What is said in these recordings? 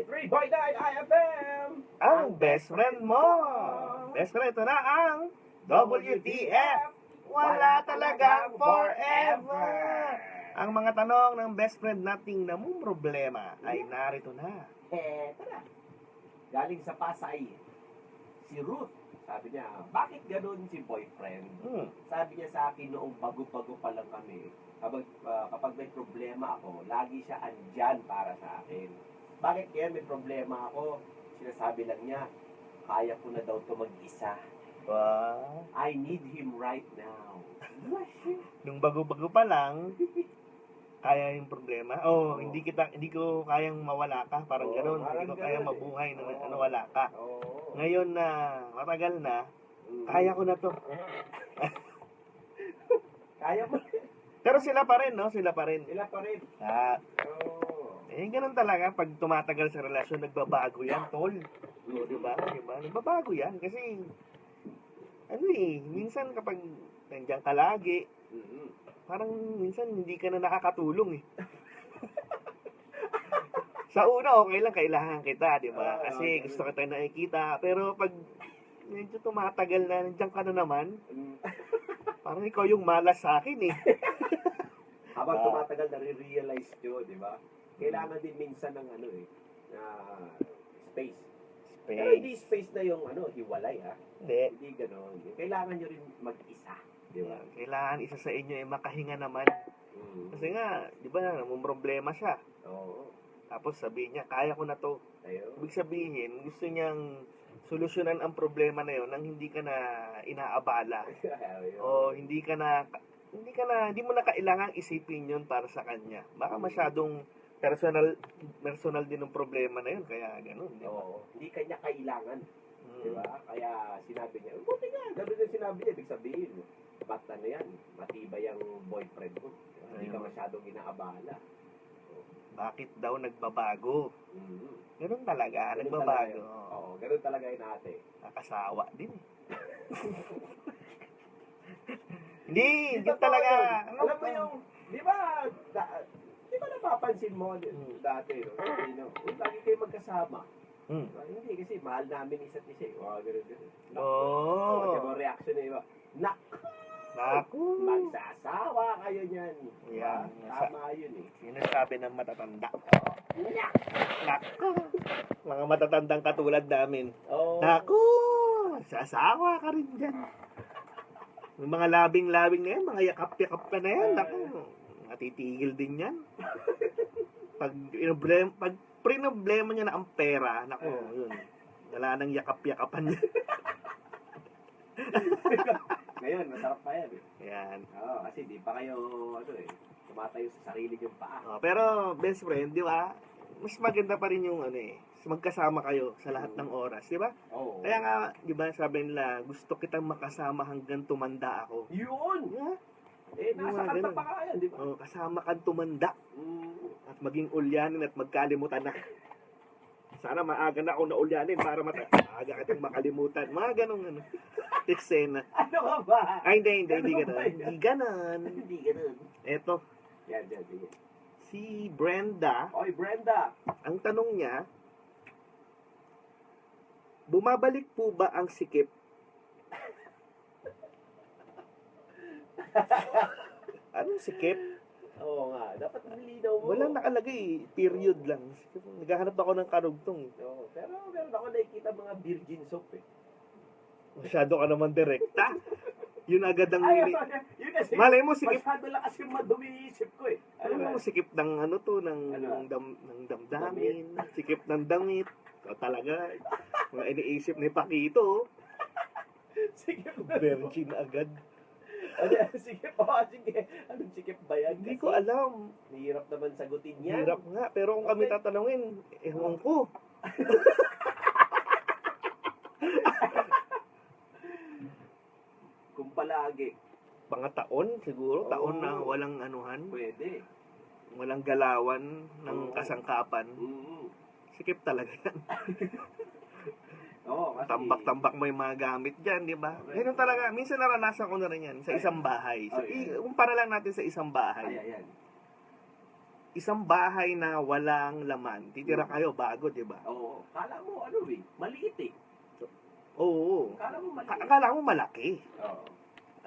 93.9 IFM! Ang best friend mo. Best friend, ito na ang WTF. Wala talagang forever. Ang mga tanong ng best friend nating namumroblema ay narito na. Tara. Galing sa Pasay, si Ruth. Sabi niya, bakit ganun si boyfriend? Sabi niya sa akin noong bago-bago pa lang kami, kapag may problema ako, lagi siya andyan para sa akin. Bakit kaya may problema ako? Sinasabi lang niya, kaya ko na daw ito mag-isa. Wow. I need him right now. Nung bago-bago pa lang, kaya yung problema. Hindi ko kayang mawala ka. Parang ganun. Hindi ko kayang mabuhay na wala ka. Ngayon na matagal na, kaya ko na to. Kaya mo. Pero sila pa rin, no? Sila pa rin. Sila pa rin. Ganun talaga. Pag tumatagal sa relasyon, nagbabago yan, tol. Diba? Nagbabago yan. Kasi, minsan kapag nandiyan ka lagi, parang minsan hindi ka na nakakatulong eh. Sa una, okay lang, kailangan kita, di ba? Kasi gusto kita nakikita. Pero pag medyo tumatagal na, nandiyan ka na naman, parang ikaw yung malas sa akin eh. Habang tumatagal, nare-realize nyo, di ba? Kailangan din minsan ng space. Pero hindi space na yung hiwalay ha. Hindi gano'n. Kailangan nyo rin mag-isa. Di ba? Kailangan isa sa inyo ay makahinga naman. Kasi nga, di ba, namumroblema siya. Oo. Tapos sabihin niya, kaya ko na to. Ayun. Ibig sabihin, gusto niyang solusyonan ang problema na yon nang hindi ka na inaabala. O hindi mo na kailangang isipin yun para sa kanya. Baka masyadong personal din ng problema na yun, kaya gano'n. Oo. Hindi kanya kailangan. Di ba? Kaya sinabi niya, buti nga, gano'n yung sinabi niya. Ibig sabihin, yan, matibay ang boyfriend mo. Hindi ka masyadong inaabala. Bakit daw nagbabago? Ganun talaga, nagbabago. Oo, ganun talaga yun ate. Nakasawa din eh. Hindi talaga. Alam mo yung, di ba napapansin mo dati, kung lagi kayo magkasama, hindi kasi mahal namin isa't isa eh. Ganun. Diba reaction na iba? Naku! Magsasawa kayo niyan. Yan. Tama yun eh. Yun ang sabi ng matatanda. Naku! Mga matatandang katulad namin. Naku! Sasawa ka rin dyan. Yung mga labing-labing na yan, mga yakap-yakap ka na yan. Naku! Matitigil din yan. Pag pinoblema niya na ang pera, naku, yun. Wala nang yakap-yakapan niya. Ngayon, masarap pa yan eh. Yan. Kasi di pa kayo, tumatayo sa sarili yung paa. Pero, best friend, di ba? Mas maganda pa rin yung magkasama kayo sa lahat ng oras, di ba? Oo. Kaya nga, di ba, sabi nila, gusto kitang makasama hanggang tumanda ako. Yun! Yeah. Nasa kanta pa ka yan, di ba? Kasama kang tumanda. At maging ulyanin at magkalimutan na. Sana maaga na ako na ulyanin para maaga kitang makalimutan. Mga ganong eksena. Ano ka ba? Ay, hindi ganon. Hindi ganon. Eto. Yan. Si Brenda. Oy, Brenda. Ang tanong niya, bumabalik po ba ang sikip? Anong sikip? Oo nga, dapat nilinaw mo. Walang nakalagay, period lang. Naghahanap ako ng karugtong. Oo, pero meron ako nakikita mga virgin soap eh. Masyado ka naman direkta. Yun agad ang... Yun kasi, malay mo, sikip... masyado lang kasi madumi isip ko eh. Alam mo, sikip ng ng damdamin, sikip ng damit. Talaga, mga iniisip ni Pakito. Sikip virgin agad. Sige. Anong sikip ba yan? Hindi ko alam. Hirap naman sagutin yan. Hirap nga. Pero kung kami tatanungin, ewan ko. Kung palagi. Mga taon siguro. Taon na walang anuhan. Pwede. Walang galawan ng kasangkapan. Sikip talaga yan. Kasi... Tambak-tambak mo yung mga gamit dyan, di ba? Ganun talaga. Minsan naranasan ko na rin yan sa isang bahay. Kumpara lang natin sa isang bahay. Ayan. isang bahay na walang laman. Titira kayo bago, di ba? Oo. Kala mo, maliit eh. Oo. Kala mo maliit. Akala mo malaki. Oo.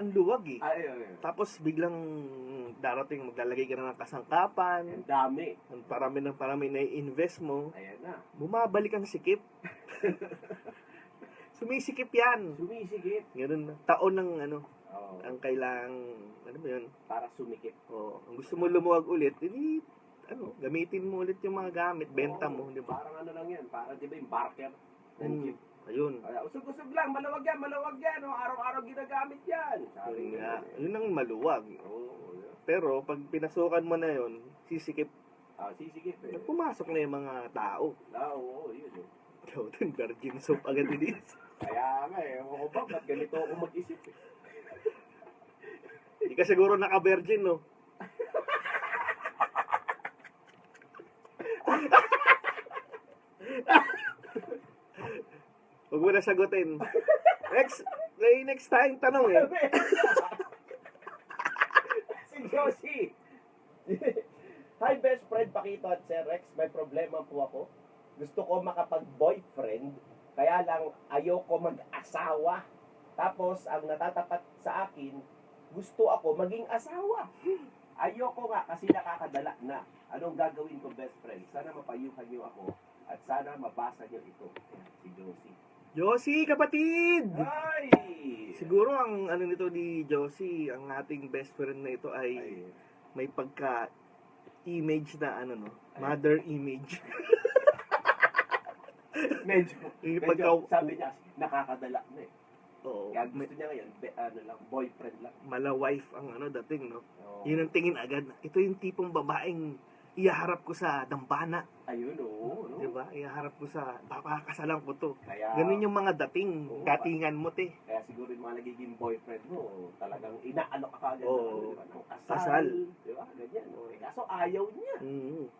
Ang luwag eh. Ay. Tapos biglang darating, maglalagay ka na ng kasangkapan. Ang dami. Ang parami na i-invest mo. Ayan na. Bumabalik ang sikip. Sumisikip yan. Sumisigit. Ganun na. Taon ng Oo. ang kailang, ano ba yun? Para sumikip. Kung gusto mo lumuwag ulit, hindi, gamitin mo ulit yung mga gamit, benta mo, di ba? Parang lang yan. Parang di ba yung barker ng jeep. Ayun. Usog-usog lang. Malawag yan. O, araw-araw ginagamit yan. Yun nga. Yun ang maluwag. Oo. Pero pag pinasukan mo na yun, sisikip, Sisigit eh. pumasok na yung mga tao. Oo, yun eh. Ikaw din, virgin soap agad din. Kaya nga eh. Ako ba, ba't ganito ako mag-isip eh? Hindi ka siguro naka-virgin, no? Huwag mo na sagutin. Next time, tanong eh. Si Josie. Hi best friend Pakito at Sir Rex, may problema po ako. Gusto ko makapag-boyfriend, kaya lang ayoko mag-asawa. Tapos ang natatapat sa akin, gusto ako maging asawa. Ayoko nga kasi nakakadala na. Anong gagawin ko best friend? Sana mapayuhan niyo ako at sana mabasa niyo ito. Si Josie. Josie, kapatid! Ay! Siguro ang nito ni Josie, ang ating best friend na ito ay may pagka-image na mother image. medyo sabi niya, nakakadala na eh. Oo. Kaya gusto niya ngayon, boyfriend lang. Mala-wife ang dating, no? Oo. Yun ang tingin agad. Ito yung tipong babaeng iyaharap ko sa dambana. Ayun, oo. No? Diba? Iyaharap ko sa, papakasalan ko to. Kaya, Ganun yung mga dating, Oo, datingan mo, te. kaya siguro yung mga nagiging boyfriend mo, talagang inaano ka kagad Oo. ng kasal. Kasal. Diba? Ganyan. Kaso ayaw niya.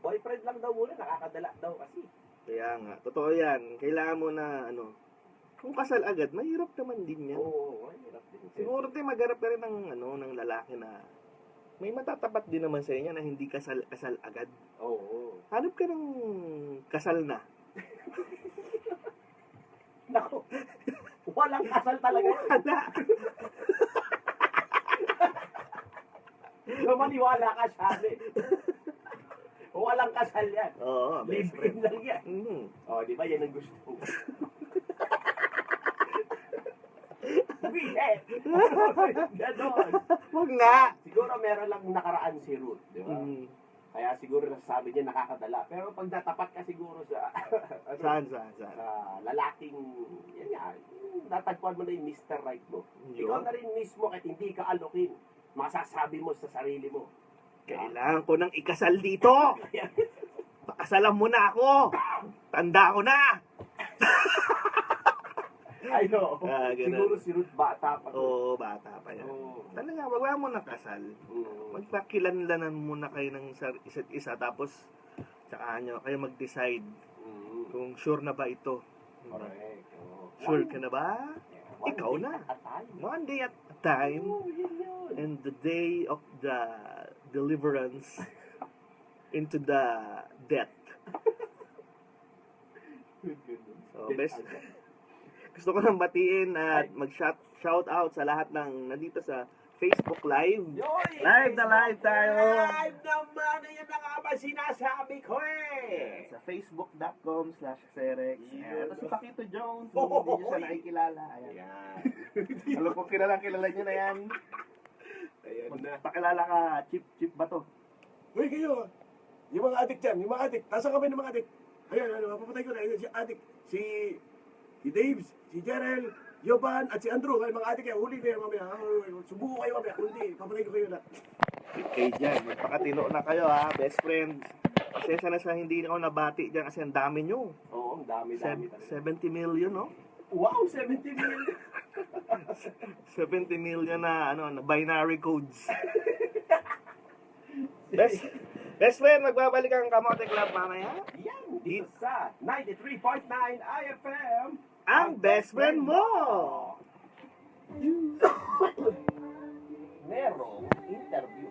Boyfriend lang daw muna, nakakadala daw kasi. Kaya nga, totoo yan. Kailangan mo na, kung kasal agad, mahirap naman din yan. Oo, hirap din. Siguro, te, magharap ka rin ng lalaki na may matatapat din naman sa inyo na hindi kasal agad. Oo. Hanap ka ng kasal na. Naku, walang kasal talaga. Wala. Maniwala ka siya. Walang kasal yan. Oo, best friend. Live-in lang yan. Di ba yan ang gusto ko? Bilet! Ganon. Wag nga. Siguro meron lang nakaraan si Ruth, di ba? Kaya siguro nasasabi niya nakakadala. Pero pag natapat ka siguro sa Saan? sa lalaking, yan nga, natagpuan mo na yung Mr. Right mo. Ikaw na rin mismo kahit hindi ka alokin, masasabi mo sa sarili mo. Kailangan ko nang ikasal dito. Pakasalan mo na ako. Tanda ko na. I know. Ganun. Siguro si Ruth bata pa. Oo, bata pa yan. Talaga, wag mo na kasal. Magpakilanlanan muna kayo ng isa't isa, tapos tsaka kayo mag-decide kung sure na ba ito. Correct. Sure ka na ba? Ikaw na. One day at a time. And the day of the deliverance into the death. So, best. Gusto ko nang batiin at mag-shout out sa lahat ng nandito sa Facebook Live. Live na live tayo. Live naman. Ayan na nga ba sinasabi ko eh. Sa facebook.com/Serex. Ito si Pakito Jones. Oh, Hindi nyo siya nakikilala. Ayan. Alam ko kilala nyo na yan. Ayan na. Pakilala ka, Chip ba to? Uy, kayo, yung mga adik dyan, yung mga adik, nasa kami ng mga adik. Ayun, mapapatay ko na, ayun, si adik, si Daves, si Jerel, Yoban, at si Andrew, ay mga adik kayo, huli kayo mamaya, subuko kayo mamaya, kundi, papatay ko kayo na. Okay dyan, magpakatino na kayo ha, best friends. Pasensya na sa hindi ako nabati dyan kasi ang dami nyo. Oo, ang dami. 70 million, no? Wow, 70 million. 70 million na, na binary codes. Best friend, magbabalik ang Kamote Club mamaya. Yan, dito sa 93.9 IFM. Ang best friend mo! Merong interview.